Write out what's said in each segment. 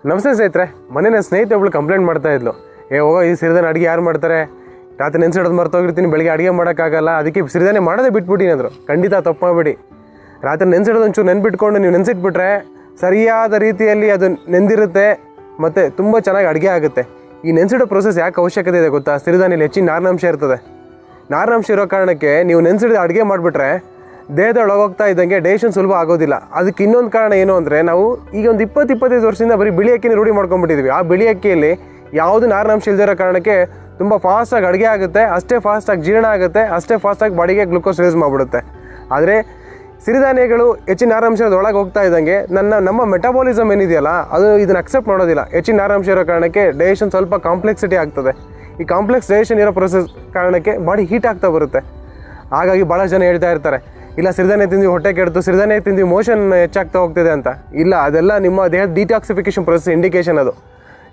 ನಮಸ್ತೆ ಸ್ನೇಹಿತರೆ. ಮನೇನ ಸ್ನೇಹಿತ ಒಬ್ಳು ಕಂಪ್ಲೇಂಟ್ ಮಾಡ್ತಾ ಇದ್ಲು, ಹೋಗೋ ಈ ಸಿರಿಧಾನ್ಯ ಅಡುಗೆ ಯಾರು ಮಾಡ್ತಾರೆ, ರಾತ್ರಿ ನೆನೆಸಿಡೋದು ಮರ್ತೋಗಿರ್ತೀನಿ, ಬೆಳಗ್ಗೆ ಅಡುಗೆ ಮಾಡೋಕ್ಕಾಗಲ್ಲ, ಅದಕ್ಕೆ ಸಿರಿಧಾನ್ಯ ಮಾಡೋದೇ ಬಿಟ್ಬಿಟ್ಟಿನಿ ಅಂದರು. ಖಂಡಿತ ತಪ್ಪು ಮಾಡಬೇಡಿ. ರಾತ್ರಿ ನೆನೆಸಿಡೋದು ಒಂಚೂರು ನೆನ್ಬಿಟ್ಕೊಂಡು ನೀವು ನೆನೆಸಿಟ್ಬಿಟ್ರೆ ಸರಿಯಾದ ರೀತಿಯಲ್ಲಿ ಅದು ನೆಂದಿರುತ್ತೆ ಮತ್ತು ತುಂಬ ಚೆನ್ನಾಗಿ ಅಡುಗೆ ಆಗುತ್ತೆ. ಈ ನೆನೆಸಿಡೋ ಪ್ರೊಸೆಸ್ ಯಾಕೆ ಅವಶ್ಯಕತೆ ಇದೆ ಗೊತ್ತಾ? ಸಿರಿಧಾನ್ಯದಲ್ಲಿ ಹೆಚ್ಚಿನ ನಾರಿನಾಂಶ ಇರ್ತದೆ. ನಾರಿನಾಂಶ ಇರೋ ಕಾರಣಕ್ಕೆ ನೀವು ನೆನೆಸಿಡಿದ ಅಡುಗೆ ಮಾಡಿಬಿಟ್ರೆ ದೇಹದೊಳಗೆ ಹೋಗ್ತಾ ಇದ್ದಂಗೆ ಡೈಜೆಷನ್ ಸುಲಭ ಆಗೋದಿಲ್ಲ. ಅದಕ್ಕೆ ಇನ್ನೊಂದು ಕಾರಣ ಏನು ಅಂದರೆ, ನಾವು ಈಗ ಒಂದು 20-25 ವರ್ಷದಿಂದ ಬರೀ ಬಿಳಿ ಅಕ್ಕಿನ ರೂಢಿ ಮಾಡ್ಕೊಂಡ್ಬಿಟ್ಟಿದ್ವಿ. ಆ ಬಿಳಿ ಅಕ್ಕಿಯಲ್ಲಿ ಯಾವುದು ನಾರಿನಾಂಶ ಇಲ್ದಿರೋ ಕಾರಣಕ್ಕೆ ತುಂಬ ಫಾಸ್ಟಾಗಿ ಅಡುಗೆ ಆಗುತ್ತೆ, ಅಷ್ಟೇ ಫಾಸ್ಟಾಗಿ ಜೀರ್ಣ ಆಗುತ್ತೆ, ಅಷ್ಟೇ ಫಾಸ್ಟಾಗಿ ಬಾಡಿಗೆ ಗ್ಲುಕೋಸ್ ರಿಲೀಸ್ ಮಾಡಿಬಿಡುತ್ತೆ. ಆದರೆ ಸಿರಿಧಾನ್ಯಗಳು ಹೆಚ್ಚಿನ ನಾರಿನಾಂಶ ಒಳಗೆ ಹೋಗ್ತಾ ಇದ್ದಂಗೆ ನಮ್ಮ ಮೆಟಾಬಾಲಿಸಮ್ ಏನಿದೆಯಲ್ಲ ಅದು ಇದನ್ನು ಅಕ್ಸೆಪ್ಟ್ ಮಾಡೋದಿಲ್ಲ. ಹೆಚ್ಚಿನ ನಾರಿನಾಂಶ ಇರೋ ಕಾರಣಕ್ಕೆ ಡೈಜೆಷನ್ ಸ್ವಲ್ಪ ಕಾಂಪ್ಲೆಕ್ಸಿಟಿ ಆಗ್ತದೆ. ಈ ಕಾಂಪ್ಲೆಕ್ಸ್ ಡೈಜೆಷನ್ ಇರೋ ಪ್ರೊಸೆಸ್ ಕಾರಣಕ್ಕೆ ಬಾಡಿ ಹೀಟ್ ಆಗ್ತಾ ಬರುತ್ತೆ. ಹಾಗಾಗಿ ಭಾಳ ಜನ ಹೇಳ್ತಾ ಇರ್ತಾರೆ, ಇಲ್ಲ ಸಿರಿಧಾನ್ಯ ತಿಂದು ಹೊಟ್ಟೆ ಕೆಡ್ತು, ಸಿರಿಧಾನ್ಯ ತಿಂದು ಮೋಷನ್ ಹೆಚ್ಚಾಗ್ತಾ ಹೋಗ್ತಿದೆ ಅಂತ. ಇಲ್ಲ, ಅದೆಲ್ಲ ನಿಮ್ಮ ದೇಹದ ಡಿಟಾಕ್ಸಿಫಿಕೇಷನ್ ಪ್ರೊಸೆಸ್ ಇಂಡಿಕೇಷನ್. ಅದು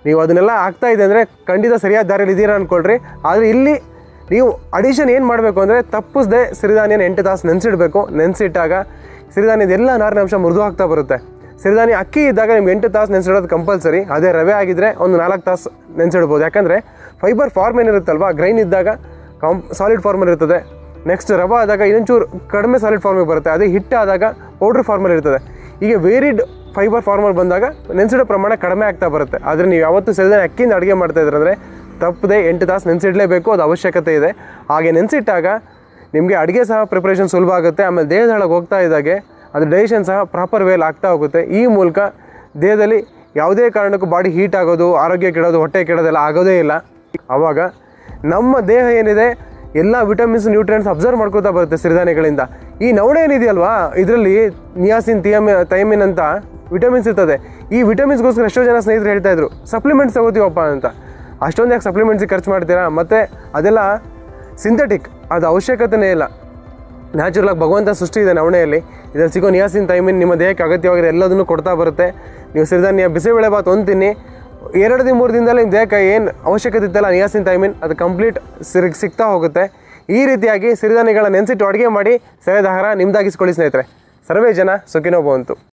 ನೀವು ಅದನ್ನೆಲ್ಲ ಆಗ್ತಾ ಇದೆ ಅಂದರೆ ಖಂಡಿತ ಸರಿಯಾದ ದಾರಿಯಲ್ಲಿ ಇದ್ದೀರಾ ಅಂದ್ಕೊಳ್ರಿ. ಆದರೆ ಇಲ್ಲಿ ನೀವು ಅಡಿಷನ್ ಏನು ಮಾಡಬೇಕು ಅಂದರೆ, ತಪ್ಪಿಸದೆ ಸಿರಿಧಾನ್ಯನ 8 ತಾಸು ನೆನೆಸಿಡಬೇಕು. ನೆನೆಸಿಟ್ಟಾಗ ಸಿರಿಧಾನ್ಯದ ಎಲ್ಲ ನಾರಿನಾಂಶ ಮೃದು ಆಗ್ತಾ ಬರುತ್ತೆ. ಸಿರಿಧಾನ್ಯ ಅಕ್ಕಿ ಇದ್ದಾಗ ನಿಮ್ಗೆ 8 ತಾಸು ನೆನೆಸಿಡೋದು ಕಂಪಲ್ಸರಿ. ಅದೇ ರವೆ ಆಗಿದ್ದರೆ ಒಂದು 4 ತಾಸು ನೆನೆಸಿಡ್ಬೋದು. ಯಾಕಂದರೆ ಫೈಬರ್ ಫಾರ್ಮ್ ಏನಿರುತ್ತಲ್ವ, ಗ್ರೈನ್ ಇದ್ದಾಗ ಸಾಲಿಡ್ ಫಾರ್ಮಲ್ಲಿ ಇರ್ತದೆ. ನೆಕ್ಸ್ಟ್ ರವೆ ಆದಾಗ ಇನ್ನೊಂಚೂರು ಕಡಿಮೆ ಸಾಲಿಡ್ ಫಾರ್ಮಿಗೆ ಬರುತ್ತೆ. ಅದೇ ಹಿಟ್ಟಾದಾಗ ಪೌಡ್ರ್ ಫಾರ್ಮಲ್ಲಿ ಇರ್ತದೆ. ಈಗ ವೇರಿಡ್ ಫೈಬರ್ ಫಾರ್ಮಲ್ಲಿ ಬಂದಾಗ ನೆನೆಸಿಡೋ ಪ್ರಮಾಣ ಕಡಿಮೆ ಆಗ್ತಾ ಬರುತ್ತೆ. ಆದರೆ ನೀವು ಯಾವತ್ತೂ ಸಿರಿಧಾನ್ಯ ಅಕ್ಕಿಯಿಂದ ಅಡುಗೆ ಮಾಡ್ತಾಯಿದ್ರೆ ತಪ್ಪದೆ 8 ತಾಸು ನೆನೆಸಿಡಲೇಬೇಕು. ಅದು ಅವಶ್ಯಕತೆ ಇದೆ. ಹಾಗೆ ನೆನೆಸಿಟ್ಟಾಗ ನಿಮಗೆ ಅಡುಗೆ ಸಹ ಪ್ರಿಪ್ರೇಷನ್ ಸುಲಭ ಆಗುತ್ತೆ. ಆಮೇಲೆ ದೇಹದೊಳಗೆ ಹೋಗ್ತಾ ಇದ್ದಾಗೆ ಅದು ಡೈಜೆಷನ್ ಸಹ ಪ್ರಾಪರ್ ವೇಲ್ ಆಗ್ತಾ ಹೋಗುತ್ತೆ. ಈ ಮೂಲಕ ದೇಹದಲ್ಲಿ ಯಾವುದೇ ಕಾರಣಕ್ಕೂ ಬಾಡಿ ಹೀಟ್ ಆಗೋದು, ಆರೋಗ್ಯ ಕೆಡೋದು, ಹೊಟ್ಟೆ ಕೆಡೋದೆಲ್ಲ ಆಗೋದೇ ಇಲ್ಲ. ಆವಾಗ ನಮ್ಮ ದೇಹ ಏನಿದೆ ಎಲ್ಲ ವಿಟಮಿನ್ಸ್, ನ್ಯೂಟ್ರಿಯೆಂಟ್ಸ್ ಅಬ್ಸರ್ವ್ ಮಾಡ್ಕೋತಾ ಬರುತ್ತೆ ಸಿರಿಧಾನ್ಯಗಳಿಂದ. ಈ ನವಣೆ ಏನಿದೆಯಲ್ವಾ, ಇದರಲ್ಲಿ ನಿಯಾಸಿನ್, ಥೈಮಿನ್ ಅಂತ ವಿಟಮಿನ್ಸ್ ಇರ್ತದೆ. ಈ ವಿಟಮಿನ್ಸ್ಗೋಸ್ಕರ ಎಷ್ಟೋ ಜನ ಸ್ನೇಹಿತರು ಹೇಳ್ತಾಯಿದ್ರು, ಸಪ್ಲಿಮೆಂಟ್ಸ್ ತಗೋತೀವಪ್ಪ ಅಂತ. ಅಷ್ಟೊಂದು ಯಾಕೆ ಸಪ್ಲಿಮೆಂಟ್ಸಿಗೆ ಖರ್ಚು ಮಾಡ್ತೀರಾ? ಮತ್ತು ಅದೆಲ್ಲ ಸಿಂಥೆಟಿಕ್, ಅದು ಅವಶ್ಯಕತೆಯೇ ಇಲ್ಲ. ನ್ಯಾಚುರಲಾಗಿ ಭಗವಂತ ಸೃಷ್ಟಿ ಇದೆ ನವಣೆಯಲ್ಲಿ. ಇದರಲ್ಲಿ ಸಿಗೋ ನಿಯಾಸಿನ್, ಥೈಮಿನ್ ನಿಮ್ಮ ದೇಹಕ್ಕೆ ಅಗತ್ಯವಾಗಿರೋ ಎಲ್ಲದನ್ನು ಕೊಡ್ತಾ ಬರುತ್ತೆ. ನೀವು ಸಿರಿಧಾನ್ಯ ಬಿಸಿಬೇಳೆ ಬಾತ್ ಒಂದು ತಿನ್ನಿ, 2-3 ದಿನದಲ್ಲಿ ನಿಮ್ಮ ದೇಹಕ್ಕೆ ಏನು ಅವಶ್ಯಕತೆ ಇತ್ತಲ್ಲ ನಿಯಾಸಿನ್, ಥೈಮಿನ್, ಅದು ಕಂಪ್ಲೀಟ್ ಸಿಗ್ತಾ ಹೋಗುತ್ತೆ. ಈ ರೀತಿಯಾಗಿ ಸಿರಿಧಾನ್ಯಗಳನ್ನ ನೆನೆಸಿಟ್ಟು ಅಡುಗೆ ಮಾಡಿ ಸರಿಯಾದ ಆಹಾರ ನಿಮ್ಮದಾಗಿಸ್ಕೊಳ್ಳಿ ಸ್ನೇಹಿತರೆ. ಸರ್ವೇ ಜನ ಸುಖಿನೋ ಭವಂತು.